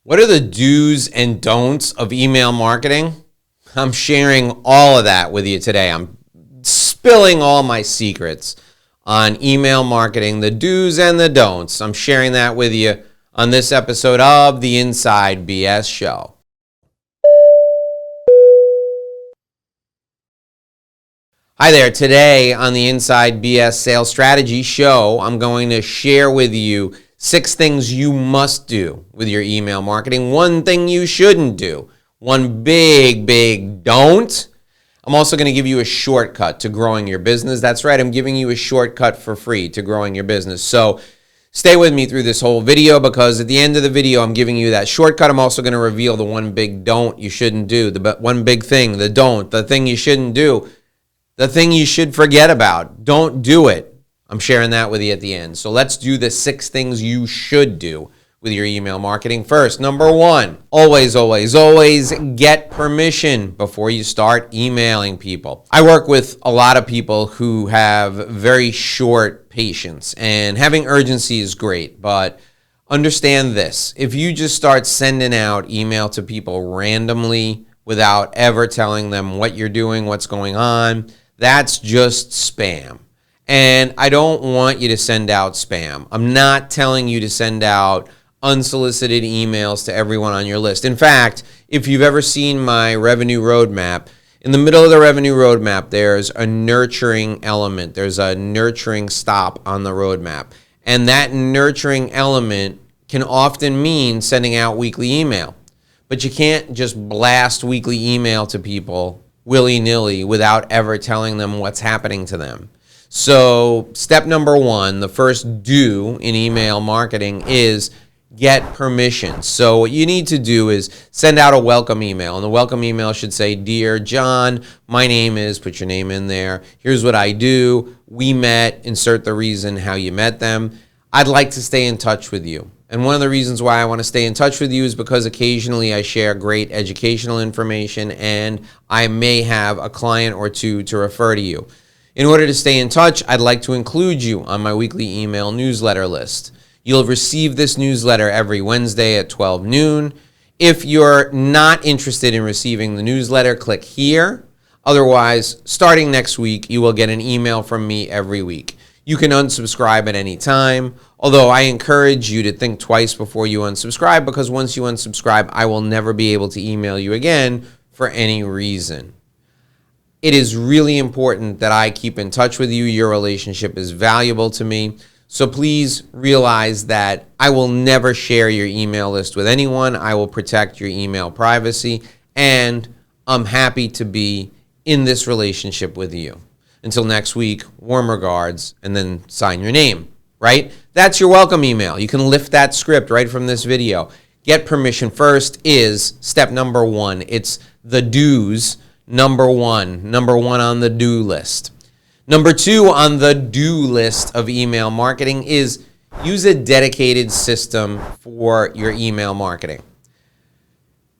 What are the do's and don'ts of email marketing? I'm sharing all of that with you today. I'm spilling all my secrets on email marketing, the do's and the don'ts. I'm sharing that with you on this episode of the Inside BS Show. Hi there. Today on the Inside BS Sales Strategy Show, I'm going to share with you 6 things you must do with your email marketing, 1 thing you shouldn't do, 1 big don't. I'm also going to give you a shortcut to growing your business. That's right, I'm giving you a shortcut for free to growing your business. So stay with me through this whole video, because at the end of the video, I'm giving you that shortcut. I'm also going to reveal the 1 big don't you shouldn't do, the 1 big thing, the don't, the thing you shouldn't do, the thing you should forget about. Don't do it. I'm sharing that with you at the end. So let's do the 6 things you should do with your email marketing. First, number 1, always get permission before you start emailing people. I work with a lot of people who have very short patience, and having urgency is great, but understand this. If you just start sending out email to people randomly without ever telling them what you're doing, what's going on, that's just spam. And I don't want you to send out spam. I'm not telling you to send out unsolicited emails to everyone on your list. In fact, if you've ever seen my revenue roadmap, in the middle of the revenue roadmap, there's a nurturing element. There's a nurturing stop on the roadmap. And that nurturing element can often mean sending out weekly email. But you can't just blast weekly email to people willy-nilly without ever telling them what's happening to them. So step number 1, the first do in email marketing is get permission. So what you need to do is send out a welcome email. And the welcome email should say, "Dear John, my name is," put your name in there. "Here's what I do. We met," insert the reason how you met them. "I'd like to stay in touch with you. And one of the reasons why I want to stay in touch with you is because occasionally I share great educational information and I may have a client or 2 to refer to you. In order to stay in touch, I'd like to include you on my weekly email newsletter list. You'll receive this newsletter every Wednesday at 12 noon. If you're not interested in receiving the newsletter, click here. Otherwise, starting next week, you will get an email from me every week. You can unsubscribe at any time, although I encourage you to think twice before you unsubscribe, because once you unsubscribe, I will never be able to email you again for any reason. It is really important that I keep in touch with you. Your relationship is valuable to me. So please realize that I will never share your email list with anyone. I will protect your email privacy, and I'm happy to be in this relationship with you. Until next week, warm regards, and then sign your name, right? That's your welcome email. You can lift that script right from this video. Get permission first is step number 1. It's the do's. Number one on the do list. Number 2 on the do list of email marketing is use a dedicated system for your email marketing.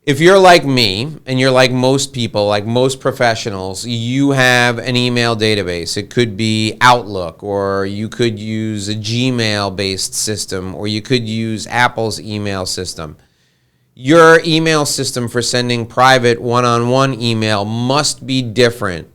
If you're like me, and you're like most people, like most professionals, you have an email database. It could be Outlook, or you could use a Gmail-based system, or you could use Apple's email system. Your email system for sending private one-on-one email must be different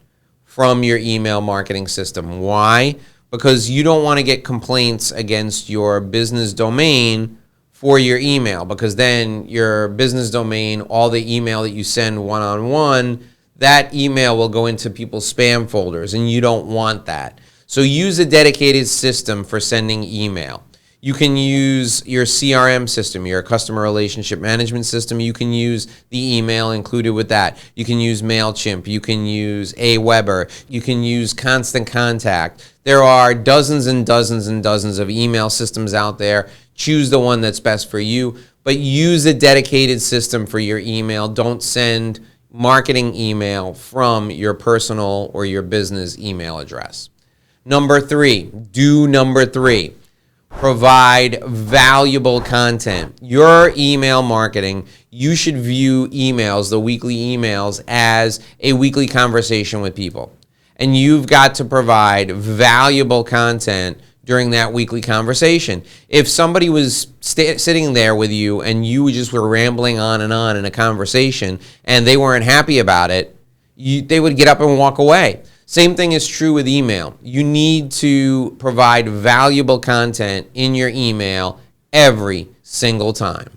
from your email marketing system. Why? Because you don't want to get complaints against your business domain for your email, because then your business domain, all the email that you send one-on-one, that email will go into people's spam folders, and you don't want that. So use a dedicated system for sending email. You can use your CRM system, your customer relationship management system. You can use the email included with that. You can use MailChimp. You can use Aweber. You can use Constant Contact. There are dozens and dozens and dozens of email systems out there. Choose the one that's best for you, but use a dedicated system for your email. Don't send marketing email from your personal or your business email address. Number 3, provide valuable content. Your email marketing, you should view emails, the weekly emails, as a weekly conversation with people. And you've got to provide valuable content during that weekly conversation. If somebody was sitting there with you and you just were rambling on in a conversation and they weren't happy about it, they would get up and walk away. Same thing is true with email. You need to provide valuable content in your email every single time.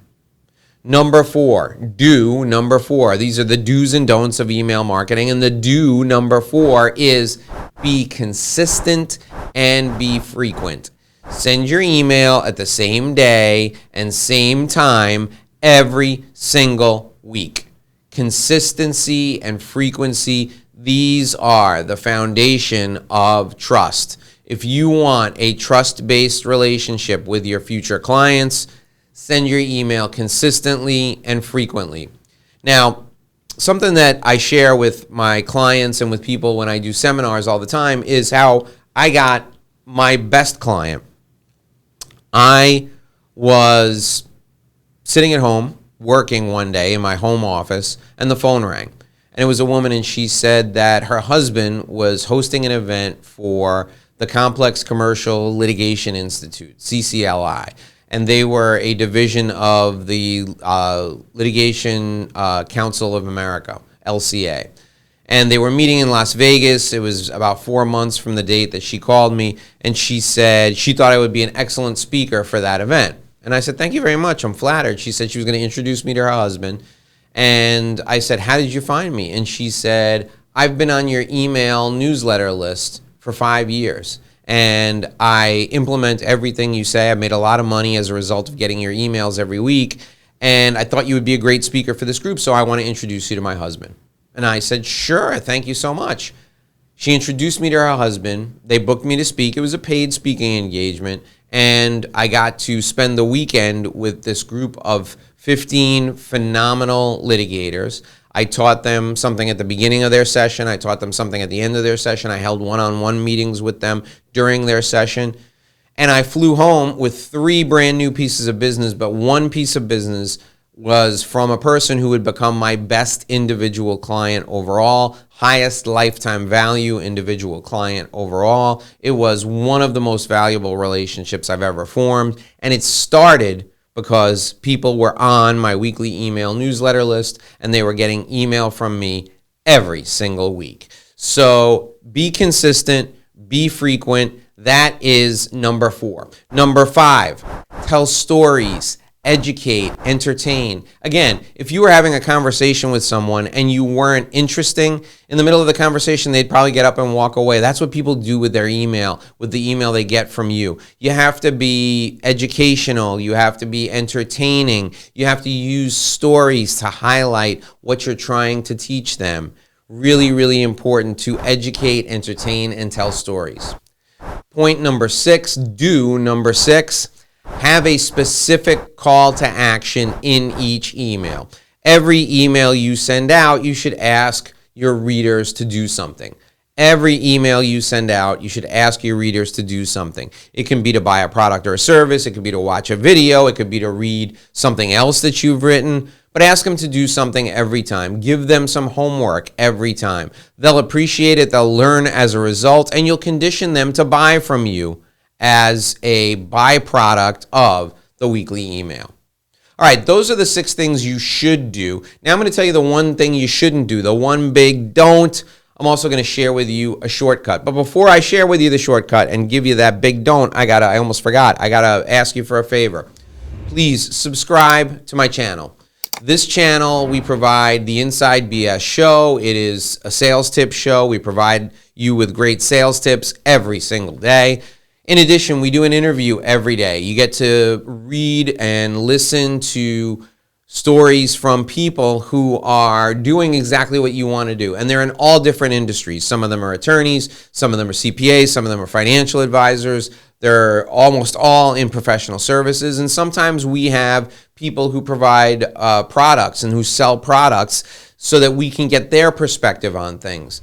Number four. These are the do's and don'ts of email marketing. And the do number 4 is be consistent and be frequent. Send your email at the same day and same time every single week. Consistency and frequency, these are the foundation of trust. If you want a trust-based relationship with your future clients, send your email consistently and frequently. Now, something that I share with my clients and with people when I do seminars all the time is how I got my best client. I was sitting at home working one day in my home office and the phone rang. And it was a woman, and she said that her husband was hosting an event for the Complex Commercial Litigation Institute, CCLI. And they were a division of the Litigation Council of America, LCA. And they were meeting in Las Vegas. It was about 4 months from the date that she called me, and she said she thought I would be an excellent speaker for that event. And I said, thank you very much, I'm flattered. She said she was going to introduce me to her husband. And I said, how did you find me? And she said, I've been on your email newsletter list for 5 years. And I implement everything you say. I've made a lot of money as a result of getting your emails every week. And I thought you would be a great speaker for this group, so I want to introduce you to my husband. And I said, sure, thank you so much. She introduced me to her husband. They booked me to speak. It was a paid speaking engagement. And I got to spend the weekend with this group of 15 phenomenal litigators. I taught them something at the beginning of their session. I taught them something at the end of their session. I held one-on-one meetings with them during their session. And I flew home with 3 brand new pieces of business, but one piece of business was from a person who would become my best individual client overall, highest lifetime value individual client overall. It was one of the most valuable relationships I've ever formed. And it started because people were on my weekly email newsletter list and they were getting email from me every single week. So be consistent, be frequent. That is number 4. Number 5, tell stories, educate, entertain. Again, if you were having a conversation with someone and you weren't interesting, in the middle of the conversation, they'd probably get up and walk away. That's what people do with their email, with the email they get from you. You have to be educational. You have to be entertaining. You have to use stories to highlight what you're trying to teach them. Really, really important to educate, entertain, and tell stories. Point number 6, number 6, have a specific call to action in each email. Every email you send out, you should ask your readers to do something. Every email you send out, you should ask your readers to do something. It can be to buy a product or a service. It could be to watch a video. It could be to read something else that you've written. But ask them to do something every time. Give them some homework every time. They'll appreciate it. They'll learn as a result, and you'll condition them to buy from you as a byproduct of the weekly email. All right, those are the 6 things you should do. Now I'm going to tell you the one thing you shouldn't do, the one big don't. I'm also going to share with you a shortcut. But before I share with you the shortcut and give you that big don't, I almost forgot. I got to ask you for a favor. Please subscribe to my channel. This channel, we provide the Inside BS show. It is a sales tip show. We provide you with great sales tips every single day. In addition, we do an interview every day. You get to read and listen to stories from people who are doing exactly what you want to do. And they're in all different industries. Some of them are attorneys, some of them are CPAs, some of them are financial advisors. They're almost all in professional services. And sometimes we have people who provide products and who sell products so that we can get their perspective on things.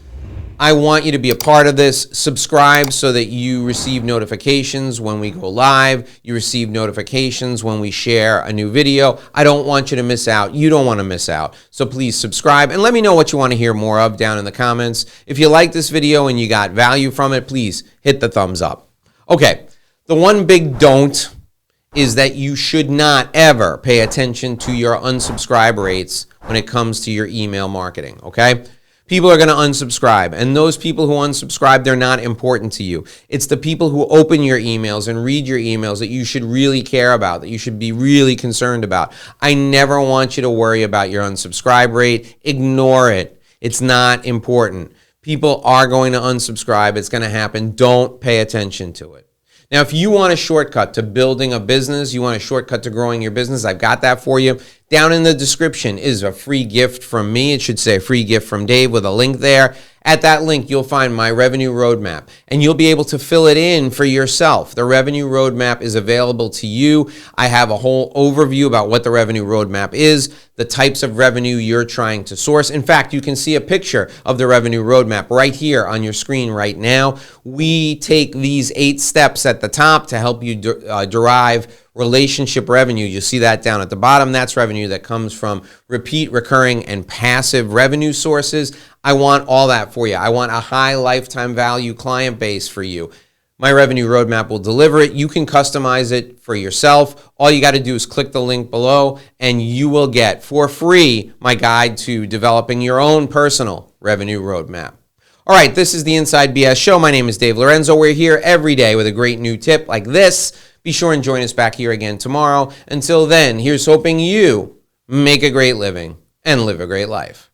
I want you to be a part of this. Subscribe so that you receive notifications when we go live. You receive notifications when we share a new video. I don't want you to miss out. You don't want to miss out. So please subscribe and let me know what you want to hear more of down in the comments. If you like this video and you got value from it, please hit the thumbs up. Okay, The one big don't is that you should not ever pay attention to your unsubscribe rates when it comes to your email marketing, okay? People are going to unsubscribe, and those people who unsubscribe, they're not important to you. It's the people who open your emails and read your emails that you should really care about, that you should be really concerned about. I never want you to worry about your unsubscribe rate. Ignore it. It's not important. People are going to unsubscribe. It's going to happen. Don't pay attention to it. Now, if you want a shortcut to building a business, you want a shortcut to growing your business, I've got that for you. Down in the description is a free gift from me. It should say free gift from Dave with a link there. At that link, you'll find my revenue roadmap, and you'll be able to fill it in for yourself. The revenue roadmap is available to you. I have a whole overview about what the revenue roadmap is, the types of revenue you're trying to source. In fact, you can see a picture of the revenue roadmap right here on your screen right now. We take these 8 steps at the top to help you derive relationship revenue. You see that down at the bottom. That's revenue that comes from repeat, recurring, and passive revenue sources. I want all that for you. I want a high lifetime value client base for you. My revenue roadmap will deliver it. You can customize it for yourself. All you got to do is click the link below, and you will get for free my guide to developing your own personal revenue roadmap. All right, this is the Inside BS Show. My name is Dave Lorenzo. We're here every day with a great new tip like this. Be sure and join us back here again tomorrow. Until then, here's hoping you make a great living and live a great life.